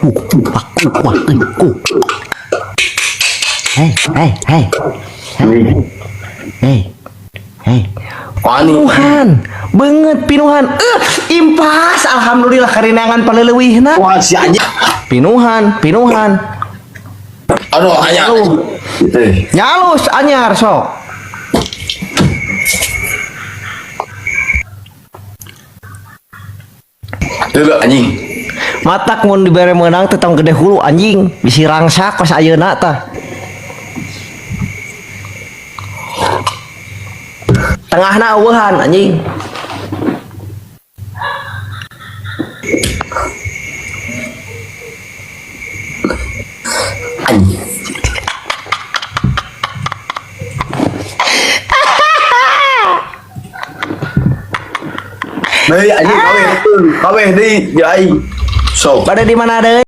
Aku. Hei. Pinuhan, banget pinuhan. Impas, alhamdulillah karinangan paleleuwihna. Wah si anjing. Pinuhan. Aduh hanya. Nyalus anyar sok. Tuh anjing. Matak mun dibere meunang teh tong gede hulu anjing, bisi rangsak pas ayeuna tah. Tengahna eueuhan anjing. Anjing. Đây anh đi có về đi vậy. So. Pada di mana deui?